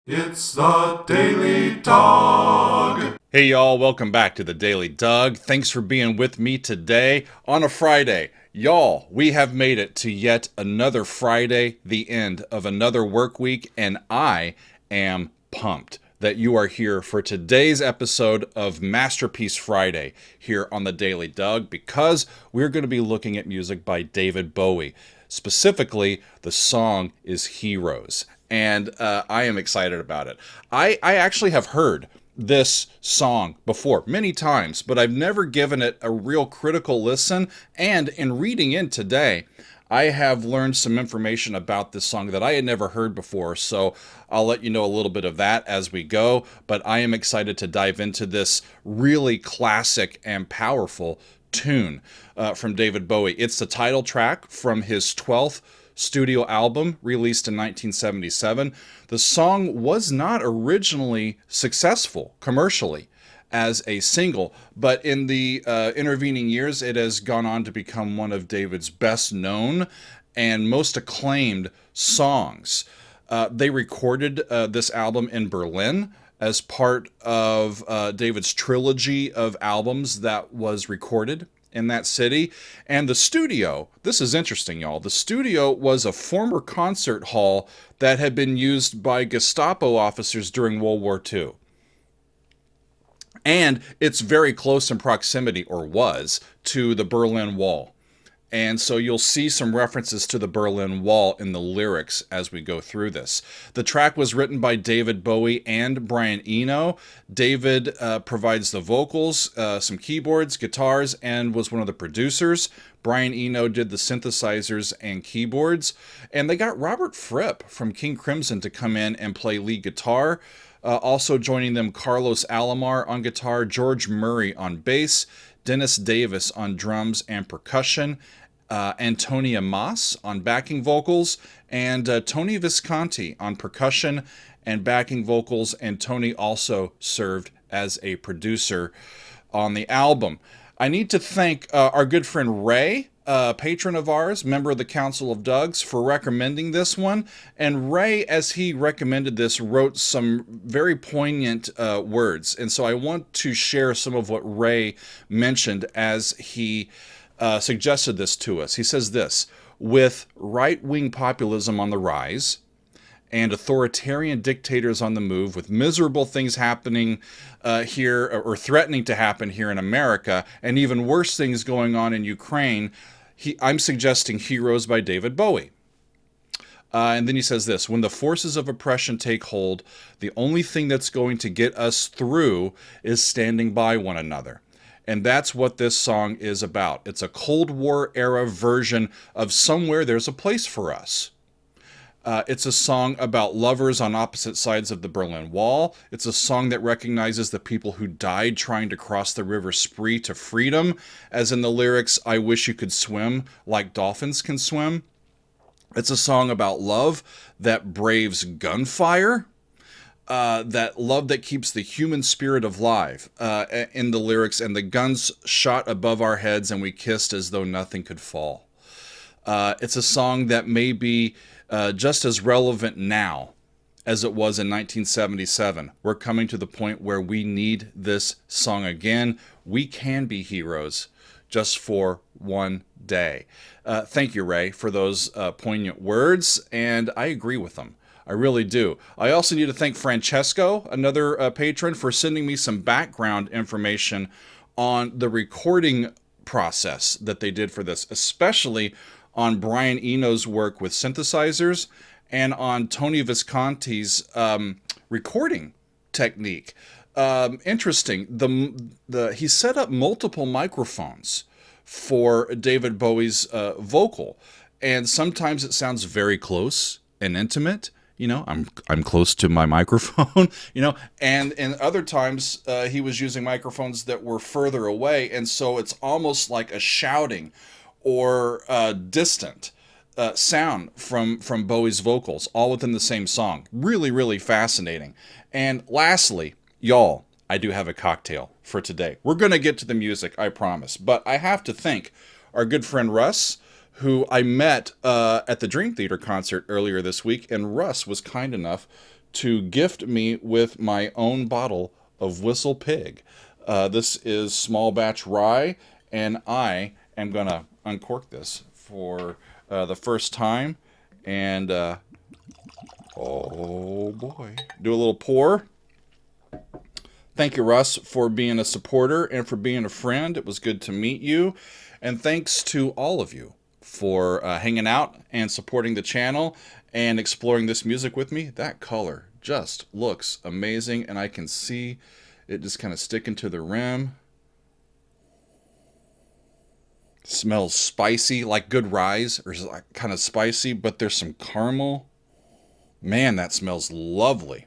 It's the Daily Dog. Hey y'all, welcome back to the Daily Doug. Thanks for being with me today on a Friday. Y'all, we have made it to yet another Friday, the end of another work week, and I am pumped that you are here for today's episode of Masterpiece Friday here on the Daily Doug, because we're going to be looking at music by David Bowie. Specifically, the song is Heroes, and I am excited about it. I actually have heard this song before many times, but I've never given it a real critical listen. And in reading in today, I have learned some information about this song that I had never heard before. So I'll let you know a little bit of that as we go. But I am excited to dive into this really classic and powerful tune from David Bowie. It's the title track from his 12th studio album released in 1977. The song was not originally successful commercially as a single, but in the intervening years, it has gone on to become one of David's best known and most acclaimed songs. They recorded this album in Berlin as part of David's trilogy of albums that was recorded in that city. And the studio, this is interesting, y'all. The studio was a former concert hall that had been used by Gestapo officers during World War II. And it's very close in proximity, or was, to the Berlin Wall. And so you'll see some references to the Berlin Wall in the lyrics as we go through this. The track was written by David Bowie and Brian Eno. David provides the vocals, some keyboards, guitars, and was one of the producers. Brian Eno did the synthesizers and keyboards. And they got Robert Fripp from King Crimson to come in and play lead guitar. Also joining them, Carlos Alomar on guitar, George Murray on bass, Dennis Davis on drums and percussion, Antonia Moss on backing vocals, and Tony Visconti on percussion and backing vocals, and Tony also served as a producer on the album. I need to thank our good friend Ray, patron of ours, member of the Council of Dougs, for recommending this one. And Ray, as he recommended this, wrote some very poignant words. And so I want to share some of what Ray mentioned as he suggested this to us. He says this: with right-wing populism on the rise and authoritarian dictators on the move, with miserable things happening here, or threatening to happen here in America, and even worse things going on in Ukraine, I'm suggesting Heroes by David Bowie. And then he says this: when the forces of oppression take hold, the only thing that's going to get us through is standing by one another. And that's what this song is about. It's a Cold War era version of Somewhere There's a Place for Us. It's a song about lovers on opposite sides of the Berlin Wall. It's a song that recognizes the people who died trying to cross the River Spree to freedom, as in the lyrics, "I wish you could swim like dolphins can swim." It's a song about love that braves gunfire, that love that keeps the human spirit alive, in the lyrics, and the guns shot above our heads and we kissed as though nothing could fall. It's a song that may be just as relevant now as it was in 1977. We're coming to the point where we need this song again. We can be heroes just for one day. Thank you, Ray, for those poignant words, and I agree with them. I really do. I also need to thank Francesco, another patron, for sending me some background information on the recording process that they did for this, especially on Brian Eno's work with synthesizers and on Tony Visconti's recording technique. Interesting. He set up multiple microphones for David Bowie's vocal, and sometimes it sounds very close and intimate. You know, I'm close to my microphone, and other times he was using microphones that were further away, and so it's almost like a shouting or distant sound from Bowie's vocals, all within the same song. Really, really fascinating. And lastly, y'all, I do have a cocktail for today. We're going to get to the music, I promise, but I have to thank our good friend Russ, who I met at the Dream Theater concert earlier this week, and Russ was kind enough to gift me with my own bottle of Whistle Pig. This is small batch rye, and I am going to uncork this for the first time. And, oh boy, do a little pour. Thank you, Russ, for being a supporter and for being a friend. It was good to meet you. And thanks to all of you for hanging out and supporting the channel and exploring this music with me. That color just looks amazing, and I can see it just kind of sticking to the rim. Smells spicy, like good rye, or like kind of spicy, but there's some caramel. Man, that smells lovely.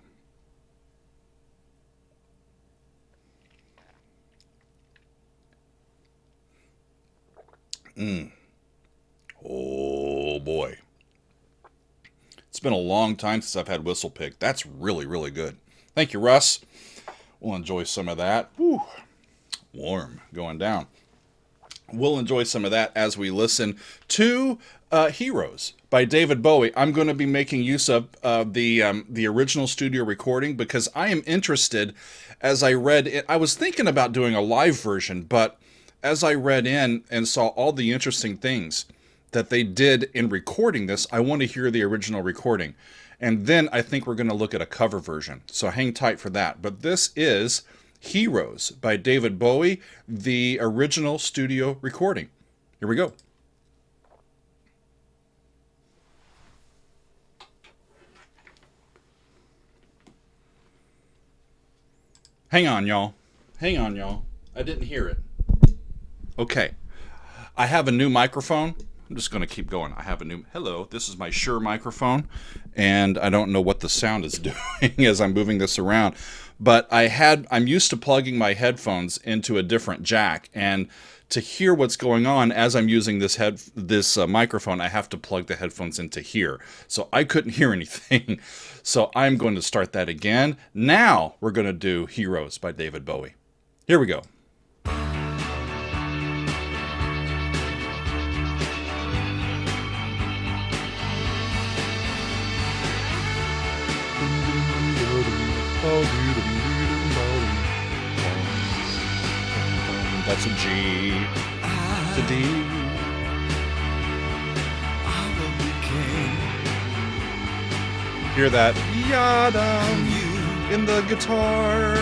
Oh boy. It's been a long time since I've had Whistle Pig. That's really, really good. Thank you, Russ. We'll enjoy some of that. Whew. Warm going down. We'll enjoy some of that as we listen to Heroes by David Bowie. I'm going to be making use of the original studio recording because I am interested. As I read it, I was thinking about doing a live version, but as I read in and saw all the interesting things that they did in recording this, I want to hear the original recording. And then I think we're going to look at a cover version. So hang tight for that. But this is Heroes by David Bowie, the original studio recording. Here we go. Hang on, y'all. Hang on, y'all. I didn't hear it. Okay. I have a new microphone. I'm just going to keep going. I have a new... Hello, this is my Shure microphone, and I don't know what the sound is doing as I'm moving this around. But I'm used to plugging my headphones into a different jack, and to hear what's going on as I'm using this microphone, I have to plug the headphones into here. So I couldn't hear anything. So I'm going to start that again. Now we're going to do Heroes by David Bowie. Here we go. That's a G. It's a D. Hear that yada in the guitar.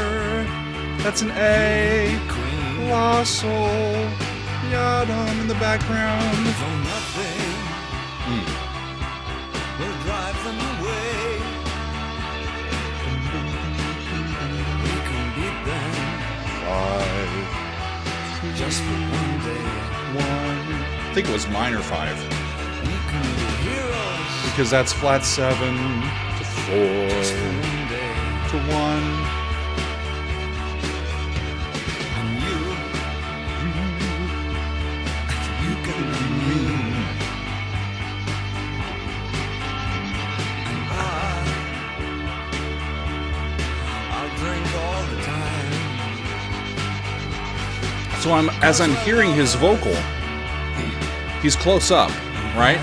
That's an A. La sol. Yada in the background. Will drive them away. We can beat them. 5. Just for one day. 1. I think it was minor 5. We can be heroes. Because that's flat 7 to 4 to 1. And you can be me. And I'll drink all the time. So as I'm hearing his vocal, he's close up, right?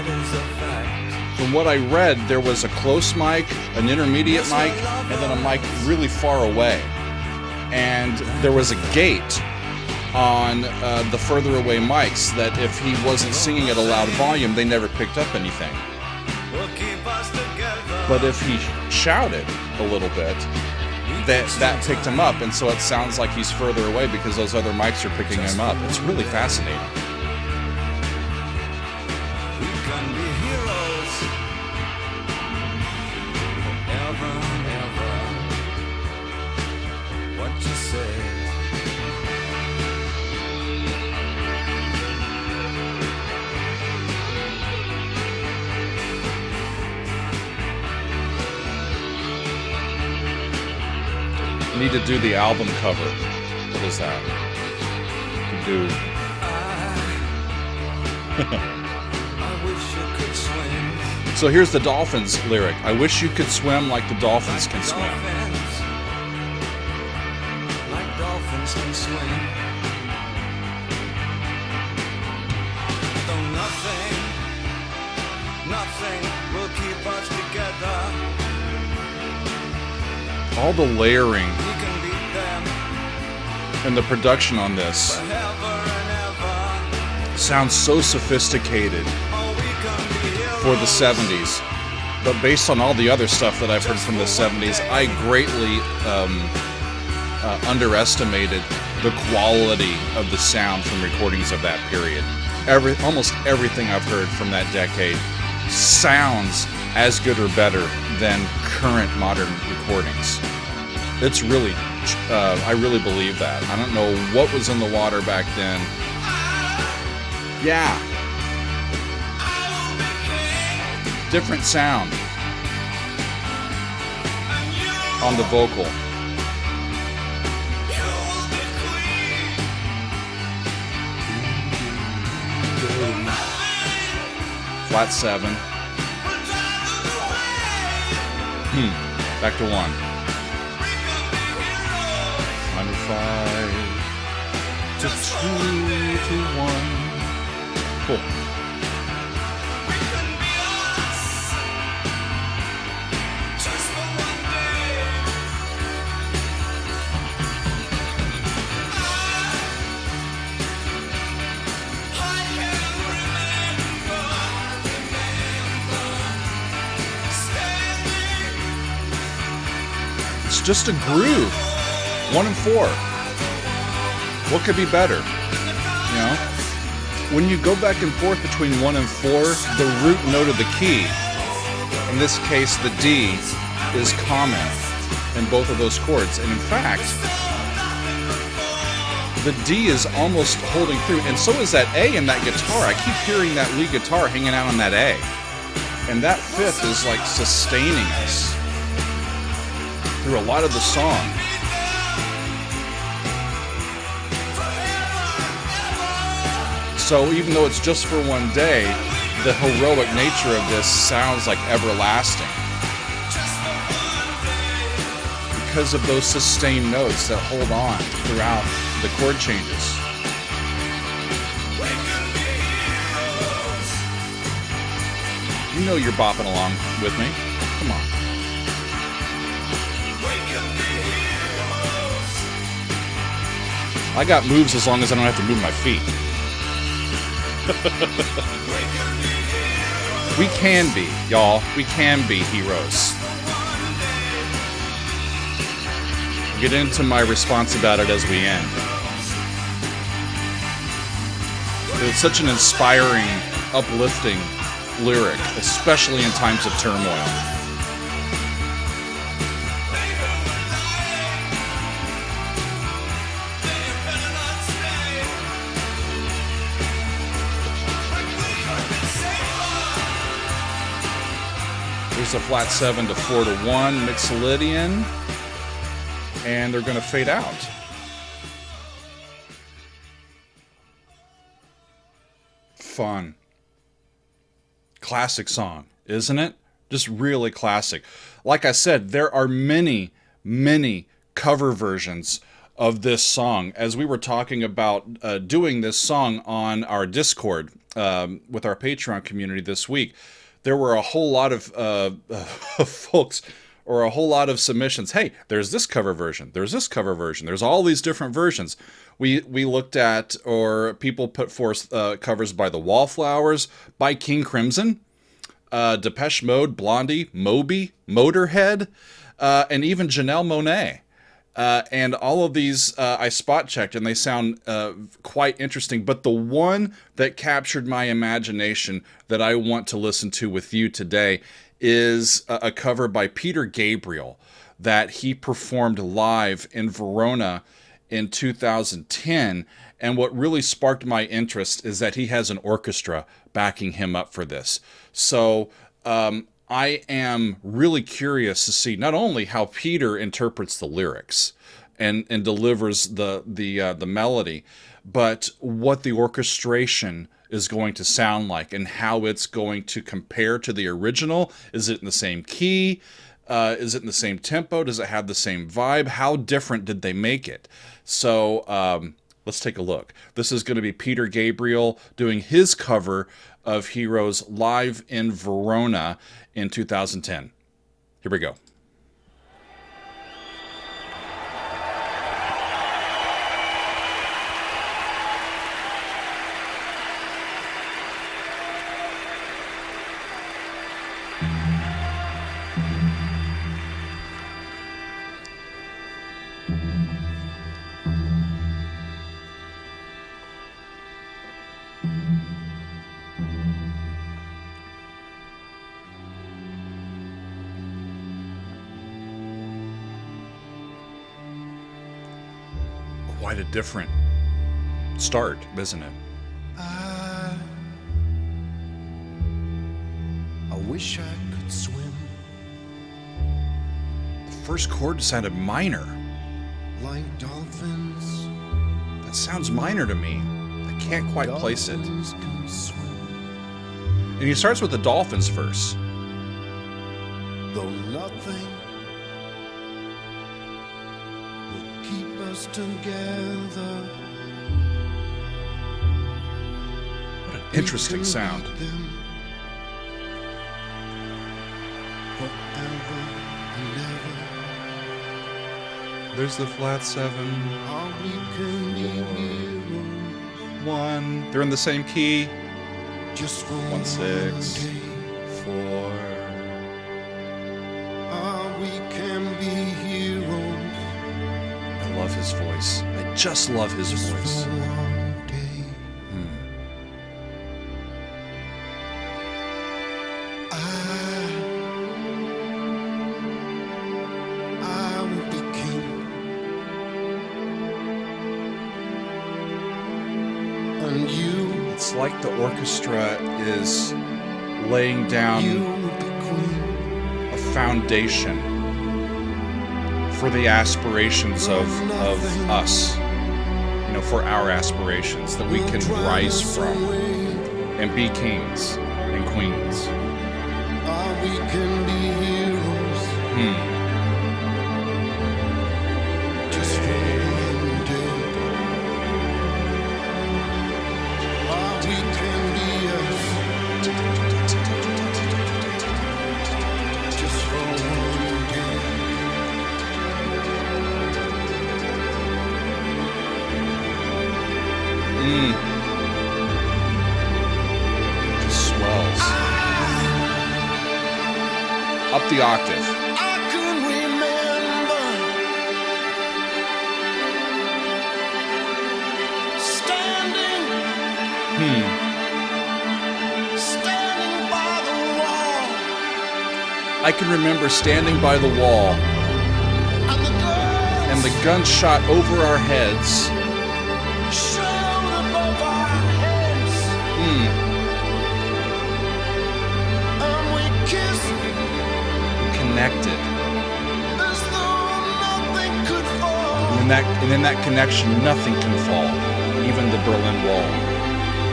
From what I read, there was a close mic, an intermediate mic, and then a mic really far away. And there was a gate on the further away mics that if he wasn't singing at a loud volume, they never picked up anything. But if he shouted a little bit, that picked him up, and so it sounds like he's further away because those other mics are picking him up. It's really fascinating. We can be heroes forever and ever. What you say? Need to do the album cover. What is that? Do. So here's the Dolphins lyric. I wish you could swim like the dolphins can swim. Like dolphins can swim. Though nothing will keep us together. All the layering and the production on this sounds so sophisticated for the 70s. But based on all the other stuff that I've heard from the 70s, I greatly underestimated the quality of the sound from recordings of that period. Almost everything I've heard from that decade sounds as good or better than current modern recordings. It's really, I really believe that. I don't know what was in the water back then. Yeah. Different sound on the vocal. Flat 7. Back to 1. Minor 5 to 2 to 1. Cool. Just a groove. 1 and 4. What could be better? You know? When you go back and forth between 1 and 4, the root note of the key, in this case the D, is common in both of those chords. And in fact, the D is almost holding through, and so is that A in that guitar. I keep hearing that lead guitar hanging out on that A. And that fifth is like sustaining us through a lot of the song. So even though it's just for one day, the heroic nature of this sounds like everlasting because of those sustained notes that hold on throughout the chord changes. You know you're bopping along with me. Come on. I got moves as long as I don't have to move my feet. We can be, y'all. We can be heroes. I'll get into my response about it as we end. It's such an inspiring, uplifting lyric, especially in times of turmoil. There's a flat 7 to 4 to 1 Mixolydian, and they're going to fade out. Fun. Classic song, isn't it? Just really classic. Like I said, there are many, many cover versions of this song. As we were talking about doing this song on our Discord with our Patreon community this week, there were a whole lot of folks, or a whole lot of submissions. Hey, there's this cover version. There's this cover version. There's all these different versions. We looked at, or people put forth covers by the Wallflowers, by King Crimson, Depeche Mode, Blondie, Moby, Motorhead, and even Janelle Monáe. And all of these I spot checked, and they sound quite interesting. But the one that captured my imagination that I want to listen to with you today is a cover by Peter Gabriel that he performed live in Verona in 2010. And what really sparked my interest is that he has an orchestra backing him up for this. So I am really curious to see not only how Peter interprets the lyrics and delivers the melody, but what the orchestration is going to sound like and how it's going to compare to the original. Is it in the same key? Is it in the same tempo? Does it have the same vibe? How different did they make it? So let's take a look. This is going to be Peter Gabriel doing his cover of Heroes live in Verona in 2010. Here we go. Quite a different start, isn't it? I wish I could swim The first chord sounded minor. like dolphins. That sounds minor to me. I can't quite place it. Dolphins can swim, And he starts with the Dolphins verse. though nothing will keep us together. What an interesting sound. Them forever and ever. There's the flat 7, All we can be heroes 1. They're in the same key. just for 1 6 one day. 4. All we can be heroes I love his voice. I just love his just voice. for one day. I will be king, and you It's like the orchestra is laying down will be queen. a foundation for the aspirations of us. You know, for our aspirations that we can rise from and be kings and queens. All we can be heroes just for one day. All we can be us just for one day. Just swells. Up the octave. I can remember standing by the wall, I can remember standing by the wall and the gun shot over our heads. showed above our heads, and we kissed Connected. as though nothing could fall. And in that connection, nothing can fall, even the Berlin Wall.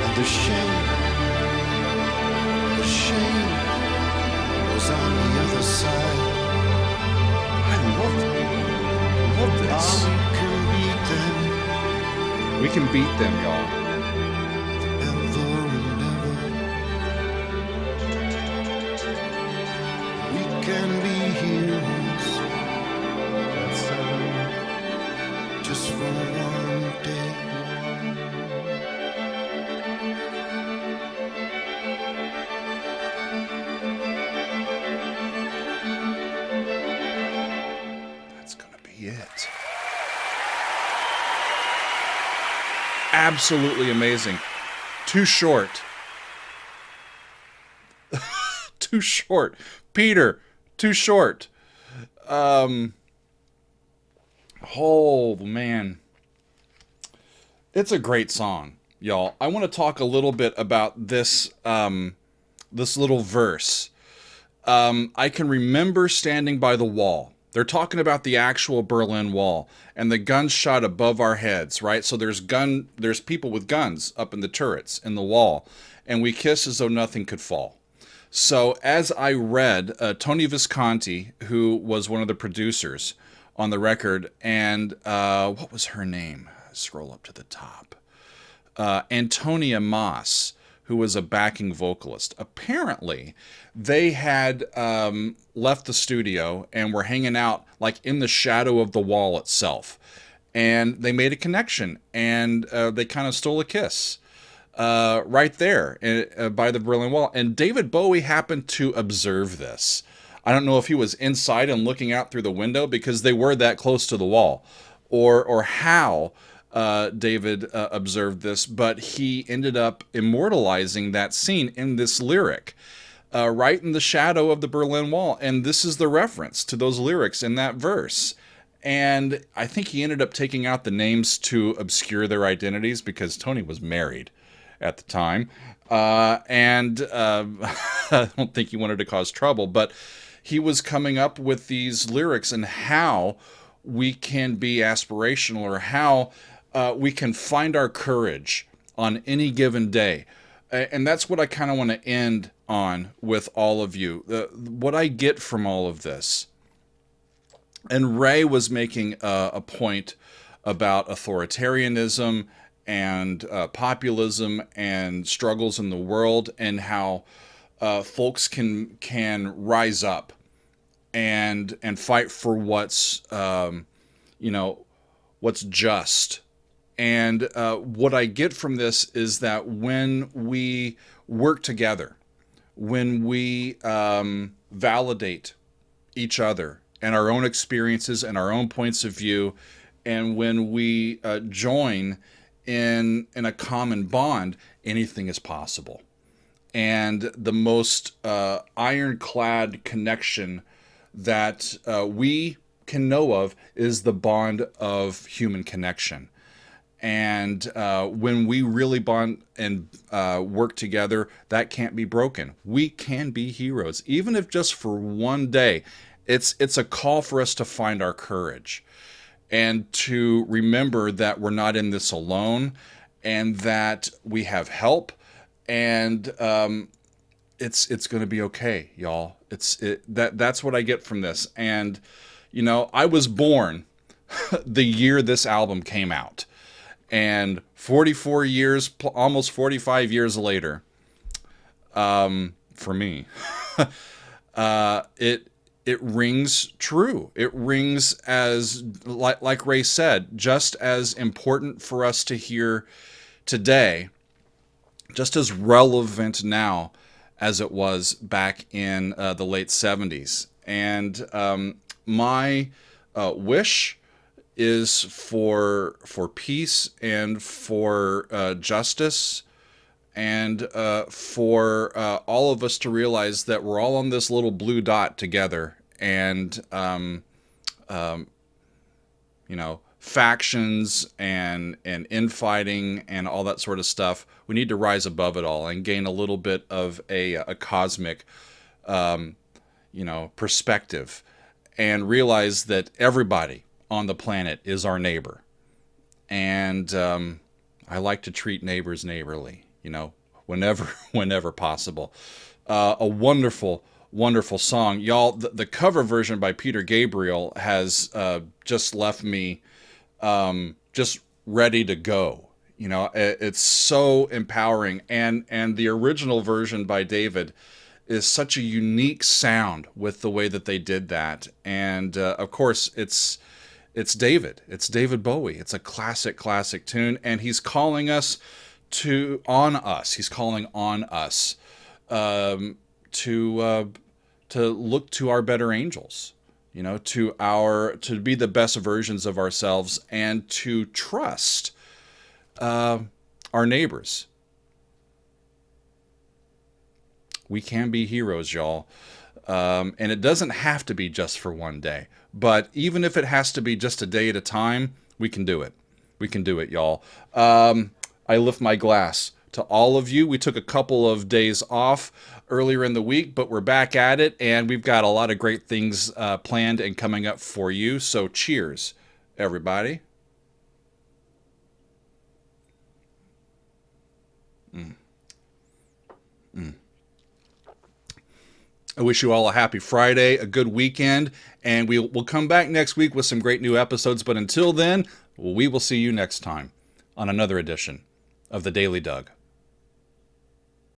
And the shame was on the other side. I love this. You can beat them We can beat them, y'all. ever and ever. We can be heroes just for one day. That's gonna be it. Absolutely amazing. Too short. Too short. Peter, too short. Oh, man. It's a great song, y'all. I want to talk a little bit about this, this little verse. I can remember standing by the wall. They're talking about the actual Berlin Wall and the guns shot above our heads, right? So there's people with guns up in the turrets in the wall, and we kissed as though nothing could fall. So as I read, Tony Visconti, who was one of the producers on the record, and what was her name? Scroll up to the top. Antonia Moss, who was a backing vocalist. Apparently, they had left the studio and were hanging out like in the shadow of the wall itself. And they made a connection, and they kind of stole a kiss right there by the Berlin Wall. And David Bowie happened to observe this. I don't know if he was inside and looking out through the window because they were that close to the wall, or how David observed this, but he ended up immortalizing that scene in this lyric, right in the shadow of the Berlin Wall. And this is the reference to those lyrics in that verse. And I think he ended up taking out the names to obscure their identities because Tony was married at the time. I don't think he wanted to cause trouble, but he was coming up with these lyrics and how we can be aspirational, or how we can find our courage on any given day. And that's what I kind of want to end on with all of you. What I get from all of this. And Ray was making a point about authoritarianism and populism and struggles in the world, and how folks can rise up and fight for what's what's just. And what I get from this is that when we work together, when we validate each other and our own experiences and our own points of view, and when we join in a common bond, anything is possible. And the most ironclad connection that we can know of is the bond of human connection. And when we really bond and work together, that can't be broken. We can be heroes, even if just for one day. It's a call for us to find our courage and to remember that we're not in this alone, and that we have help, and it's going to be okay, y'all. That's what I get from this. And I was born the year this album came out, and 44 years, almost 45 years later, for me, it rings true. It rings as, like Ray said, just as important for us to hear today, just as relevant now as it was back in the late 70s. And my wish is for peace and for justice, and for all of us to realize that we're all on this little blue dot together. And factions and infighting and all that sort of stuff, we need to rise above it all and gain a little bit of a cosmic perspective, and realize that everybody on the planet is our neighbor. And I like to treat neighbors neighborly, whenever possible. A wonderful song, y'all. The cover version by Peter Gabriel has just left me just ready to go. It's so empowering, and the original version by David is such a unique sound with the way that they did that. And of course, it's David Bowie. It's a classic tune, and he's calling us He's calling on us to look to our better angels, to be the best versions of ourselves, and to trust our neighbors. We can be heroes, y'all. And it doesn't have to be just for one day, but even if it has to be just a day at a time, we can do it. We can do it, y'all. I lift my glass to all of you. We took a couple of days off earlier in the week, but we're back at it, and we've got a lot of great things planned and coming up for you. So cheers, everybody. I wish you all a happy Friday, a good weekend, and we'll come back next week with some great new episodes. But until then, we will see you next time on another edition of The Daily Doug.